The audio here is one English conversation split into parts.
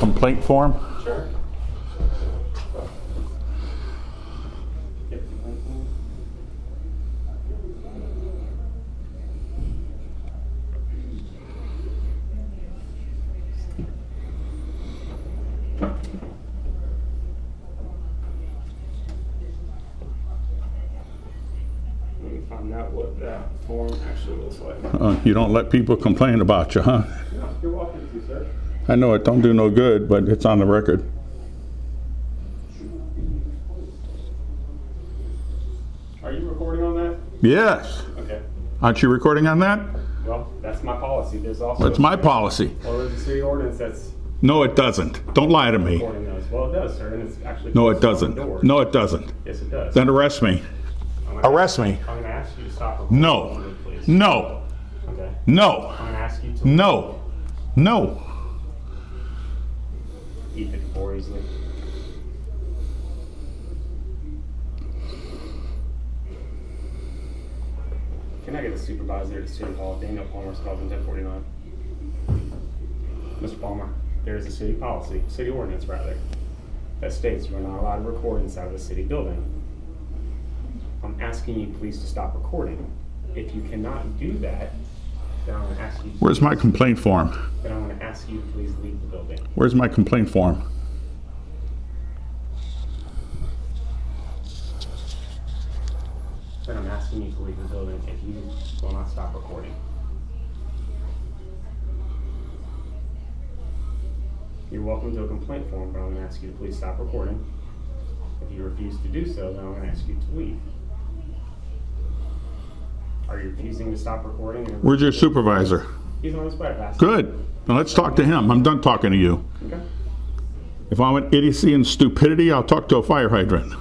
complaint form? Sure. Let me find out what that form actually looks like. You don't let people complain about you, huh? No, you're welcome to, sir. I know it don't do no good, but it's on the record. Are you recording on that? Yes. Okay. Aren't you recording on that? Well, that's my policy. There's also. It's my policy. Well, there's a city ordinance that's No, it doesn't. Don't lie to me. recording those. Well, it does, sir, and it's actually. No, it posted on doesn't. the door. No, it doesn't. Yes, it does. Then arrest me. Arrest me. I'm going to ask you to stop recording. No. Please. No. Okay. No. I'm going to ask you to. No. No. E54 Easley. Can I get a supervisor at City Hall? Daniel Palmer's called in 1049. Mr. Palmer, there is a city policy, city ordinance rather, that states you are not allowed to record inside of a city building. I'm asking you please to stop recording. If you cannot do that, then I'm going to ask you. Where's my complaint form? Then I'm going to ask you to please leave the building. Where's my complaint form? Then I'm asking you to leave the building if you will not stop recording. You're welcome to a complaint form, but I'm going to ask you to please stop recording. If you refuse to do so, then I'm going to ask you to leave. Are you refusing to stop recording? Where's your supervisor? He's on his way. Good. Now let's talk to him. I'm done talking to you. Okay. If I'm an idiocy and stupidity, I'll talk to a fire hydrant.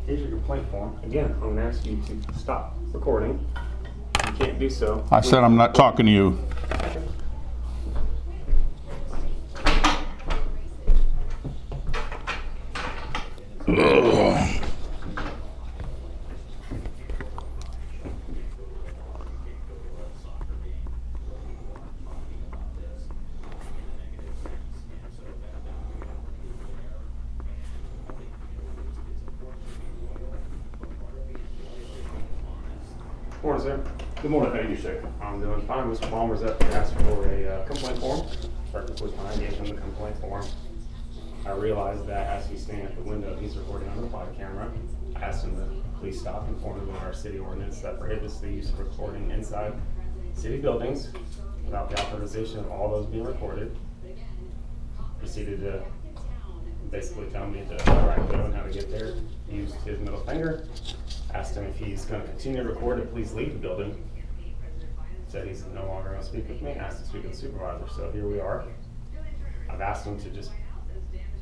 Here's your complaint form. Again, I'm going to ask you to stop recording. If you can't do so. I said I'm not talking to you. Morning, sir. Good morning, how are you, sir? I'm doing fine. Mr. Palmer's up here asking for a complaint form. Perfectly fine. Gave him the complaint form. I realized that as he's standing at the window, he's recording on the body camera. I asked him to please stop, informing him of our city ordinance that prohibits the use of recording inside city buildings without the authorization of all those being recorded. Proceeded to basically tell me to where I go and how to get there. Used his middle finger. Asked him if he's going to continue to record and please leave the building. Said he's no longer going to speak with me. Asked to speak with the supervisor. So here we are. I've asked him to he's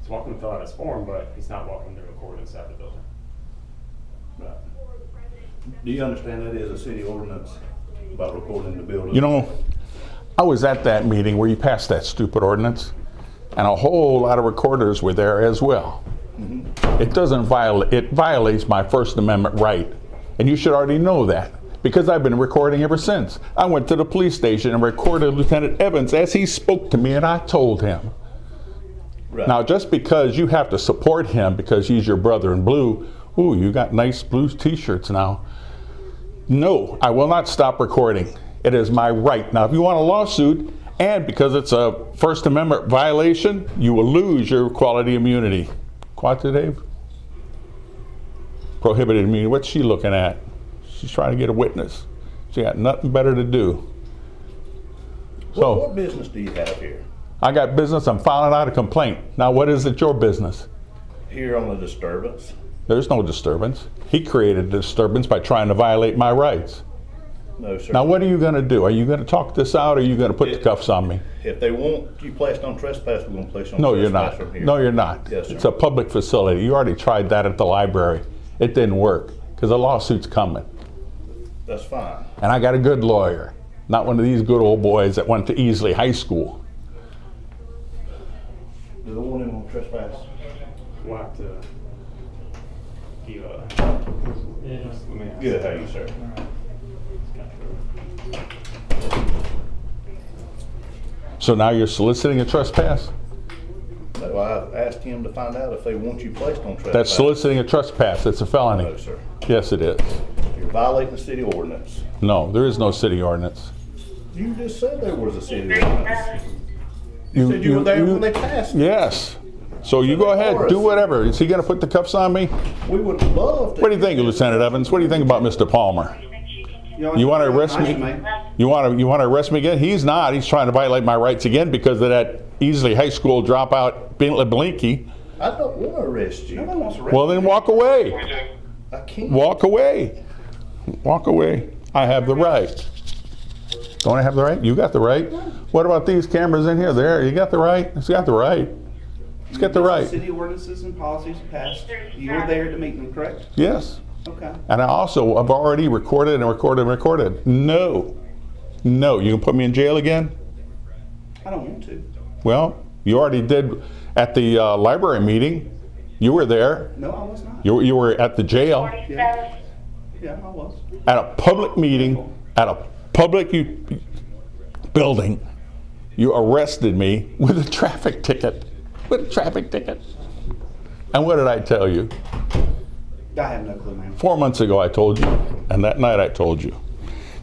welcome to fill out his form, but he's not welcome to record inside the building. Right. Do you understand that is a city ordinance about recording in the building? You know, I was at that meeting where you passed that stupid ordinance, and a whole lot of recorders were there as well. Mm-hmm. It doesn't violate, it violates my First Amendment right. And you should already know that, because I've been recording ever since. I went to the police station and recorded Lieutenant Evans as he spoke to me, and I told him. Right. Now, just because you have to support him because he's your brother in blue, ooh, you got nice blue t-shirts now. No, I will not stop recording. It is my right. Now, if you want a lawsuit, and because it's a First Amendment violation, you will lose your quality immunity. Quantitative? Prohibited immunity. What's she looking at? She's trying to get a witness. She got nothing better to do. So, what business do you have here? I got business. I'm filing out a complaint. Now, what is it your business? Here on the disturbance. There's no disturbance. He created a disturbance by trying to violate my rights. No, sir. Now, what are you going to do? Are you going to talk this out, or are you going to put the cuffs on me? If they want you placed on trespass, we're going to place you on No, trespass you're not. from here. No, you're not. Yes, sir. It's a public facility. You already tried that at the library. It didn't work because a lawsuit's coming. That's fine. And I got a good lawyer, not one of these good old boys that went to Easley High School. Do they want him on trespass? We'll have to give Good, how you, sir? So now you're soliciting a trespass? No, I asked him to find out if they want you placed on trespass. That's soliciting a trespass. It's a felony. No, sir. Yes, it is. You're violating the city ordinance. No, there is no city ordinance. You just said there was a city ordinance. You said you were there when they passed it. Yes. So you go ahead, do whatever. Is he going to put the cuffs on me? We would love to. What do you think, Lieutenant Evans? What do you think about Mr. Palmer? You want to arrest me? You want to arrest me again? He's not. He's trying to violate my rights again because of that Easley High School dropout, Blinky. I don't want to arrest you. Nobody wants to arrest Well, then walk away. I can't. Walk away. Walk away. I have the right. Don't I have the right? You got the right. What about these cameras in here? There, you got the right. He's got the right. He's got the right. City ordinances and policies passed. You were there to meet them, correct? Yes. Okay. And I also have already recorded and recorded and recorded. No. No. You can put me in jail again? I don't want to. Well, you already did at the library meeting. You were there. No, I was not. You were at the jail. Yeah, I was. At a public meeting, at a public building, you arrested me with a traffic ticket. With a traffic ticket. And what did I tell you? I have no clue, man. 4 months ago I told you, and that night I told you.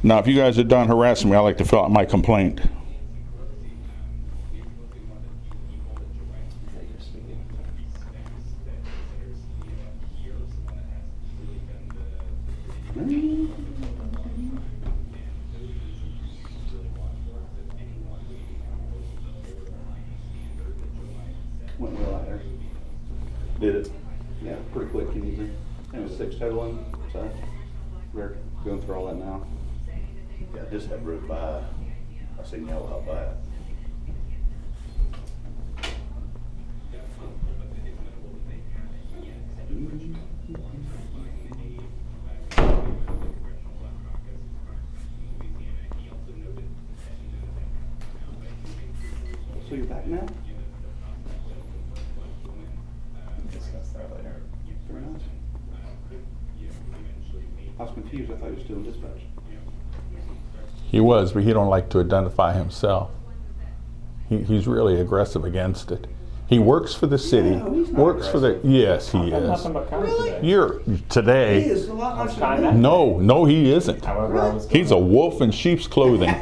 Now, if you guys are done harassing me, I'd like to fill out my complaint. Went well out there. Did it? Yeah, pretty quick and easy. It was 6 totaling, so we're going through all that now. Yeah, I just had rode by. I seen y'all out by it. So you're back now? discuss that later. Very nice. I was confused. I thought you were still in dispatch. He was, but he don't like to identify himself. He's really aggressive against it. He works for the city. No, he's not Works for the. Yes, he is. Nothing but kind today. You're today. He is a lot nicer than kinda. me. No, he isn't. However, I was He's a wolf in sheep's clothing.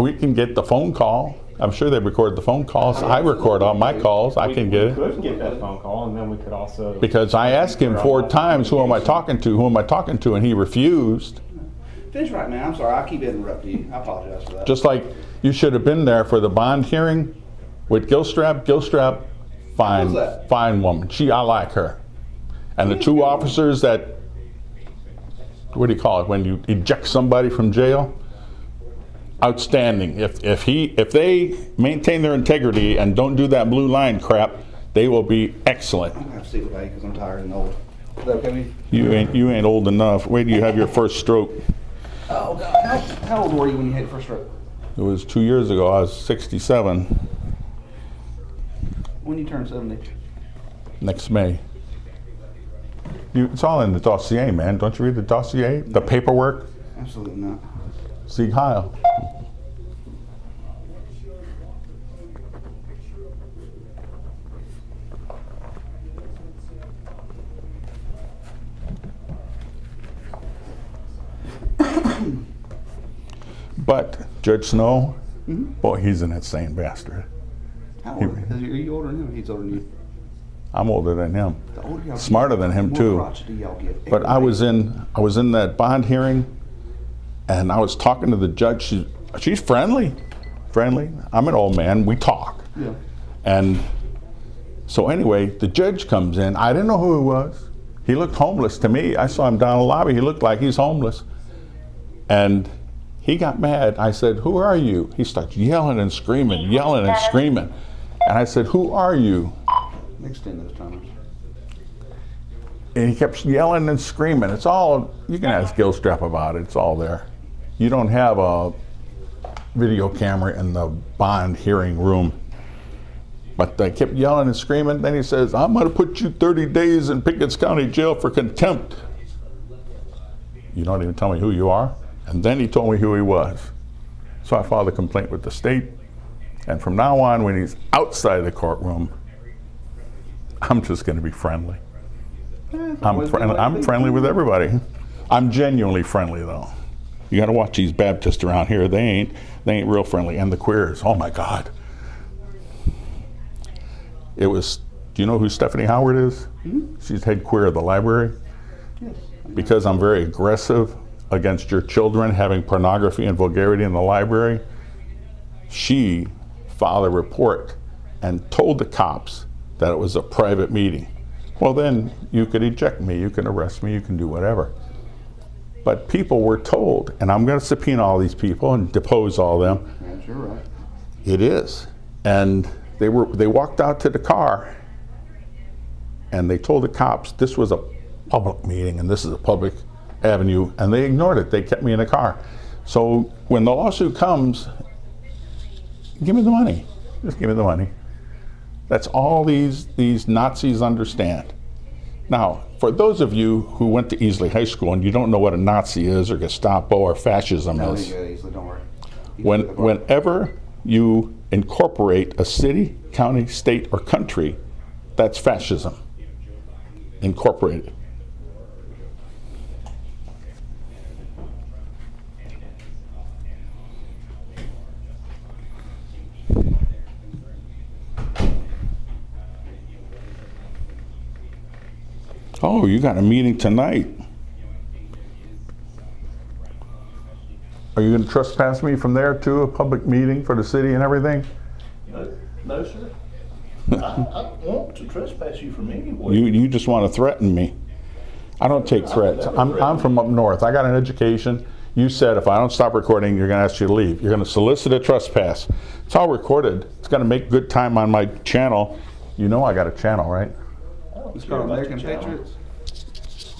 We can get the phone call. I'm sure they record the phone calls. I record all my calls. I can get We it. could get that phone call, and then we could also. Because I asked him 4 times, who am I talking to? Who am I talking to? And he refused. Finish right, man. I'm sorry. I keep interrupting you. I apologize for that. Just like you should have been there for the bond hearing with Gilstrap. Gilstrap, fine, How's that? fine woman. I like her. And the 2 officers that, what do you call it, when you eject somebody from jail? Outstanding. If they maintain their integrity and don't do that blue line crap, they will be excellent. I'm gonna have to see the day because I'm tired and old. Is that okay with You ain't old enough. Wait till you have your first stroke. Oh God! How old were you when you had your first stroke? It was 2 years ago. I was 67. When you turned 70? Next May. It's all in the dossier, man. Don't you read the dossier? The paperwork? Absolutely not. Sieg Heil. But Judge Snow, boy, he's an insane bastard. How old? Are you older than him? He's older than you. I'm older than him. The older y'all Smarter get, than him more too. crotch do y'all get. But I was in that bond hearing, and I was talking to the judge. She's friendly. I'm an old man. We talk. Yeah. And So anyway, the judge comes in. I didn't know who he was. He looked homeless to me. I saw him down the lobby. He looked like he's homeless. And he got mad. I said, "Who are you?" He starts yelling and screaming, yelling and screaming. And I said, "Who are you?" Extend those timers. And he kept yelling and screaming. It's all, you can ask Gilstrap about it. It's all there. You don't have a video camera in the bond hearing room. But they kept yelling and screaming. Then he says, "I'm going to put you 30 days in Pickens County Jail for contempt." You don't even tell me who you are. And then he told me who he was. So I filed a complaint with the state. And from now on, when he's outside the courtroom, I'm just going to be friendly. I'm friendly with everybody. I'm genuinely friendly, though. You got to watch these Baptists around here. They ain't real friendly. And the queers, oh my God. It was, do you know who Stephanie Howard is? Mm-hmm. She's head queer of the library. Yes. Because I'm very aggressive against your children having pornography and vulgarity in the library, she filed a report and told the cops that it was a private meeting. Well, then you could eject me, you can arrest me, you can do whatever. But people were told, and I'm going to subpoena all these people and depose all of them. That's your right. It is. And they walked out to the car and they told the cops this was a public meeting and this is a public avenue, and they ignored it. They kept me in the car. So when the lawsuit comes, give me the money. Just give me the money. That's all these Nazis understand. Now, for those of you who went to Easley High School and you don't know what a Nazi is or Gestapo or fascism is, Easley, don't worry. whenever you incorporate a city, county, state, or country, that's fascism. Incorporated. Oh, you got a meeting tonight. Are you going to trespass me from there to a public meeting for the city and everything? No, sir. I want to trespass you from anywhere. You just want to threaten me. I don't take threats. I'm from up north. I got an education. You said if I don't stop recording, you're going to ask you to leave. You're going to solicit a trespass. It's all recorded. It's going to make good time on my channel. You know I got a channel, right? It's called American Patriots?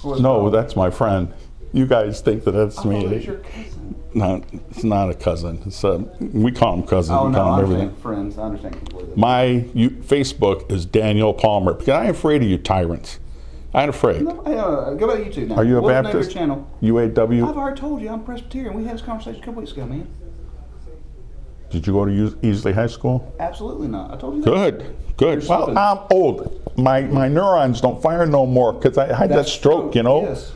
No, that's my friend. You guys think that that's me. It's your cousin. No, it's not a cousin. It's we call him cousin. Oh, we no, call I him understand. everything. Friends, I understand completely. My Facebook is Daniel Palmer, because I ain't afraid of you tyrants. I ain't afraid. No, go back to YouTube now. Are you a What's Baptist? The name of UAW? your channel? I've already told you I'm Presbyterian. We had this conversation a couple weeks ago, man. Did you go to Easley High School? Absolutely not. I told you that. Good. Well, I'm old. My neurons don't fire no more because I had that stroke, you know? Yes.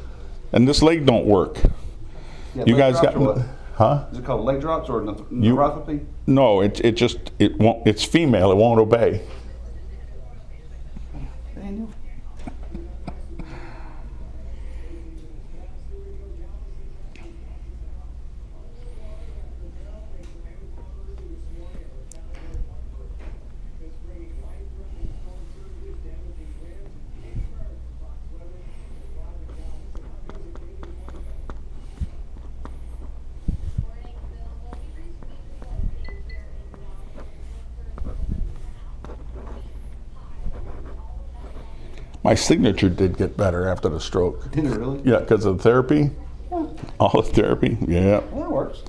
And this leg don't work. Yeah, You guys got, what? huh? Is it called leg drops or neuropathy? No, it won't, it's female, it won't obey. Daniel. My signature did get better after the stroke. Did it really? Yeah, because of the therapy. Yeah. All the therapy, yeah. Well, that works.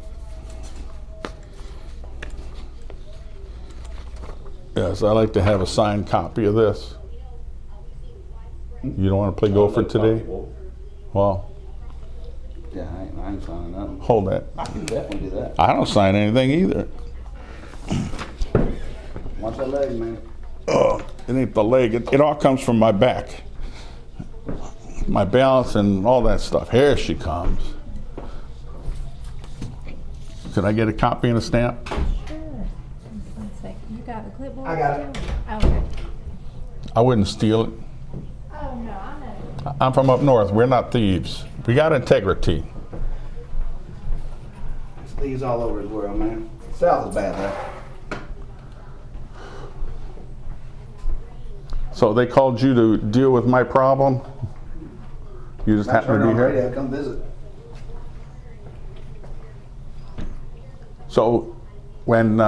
Yes, I like to have a signed copy of this. You don't want to play Gopher today? Well, Yeah, I ain't signing nothing. hold that. I can definitely do that. I don't sign anything either. Watch that leg, man. Oh, it ain't the leg. It all comes from my back. My balance and all that stuff. Here she comes. Could I get a copy and a stamp? Sure. One second. You got the clipboard? I got it. Okay. I wouldn't steal it. Oh, no, I know. I'm from up north. We're not thieves. We got integrity. There's thieves all over the world, man. South is bad, though. So they called you to deal with my problem? You just happen to be here? Radio, come visit. So when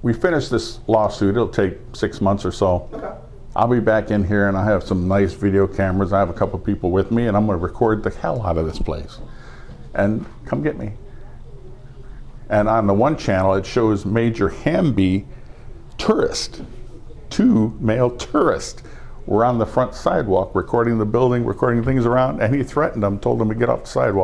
we finish this lawsuit, it'll take 6 months or so. Okay. I'll be back in here and I have some nice video cameras. I have a couple people with me and I'm going to record the hell out of this place. And come get me. And on the one channel it shows Major Hamby tourist. 2 male tourists were on the front sidewalk recording the building, recording things around, and he threatened them, told them to get off the sidewalk.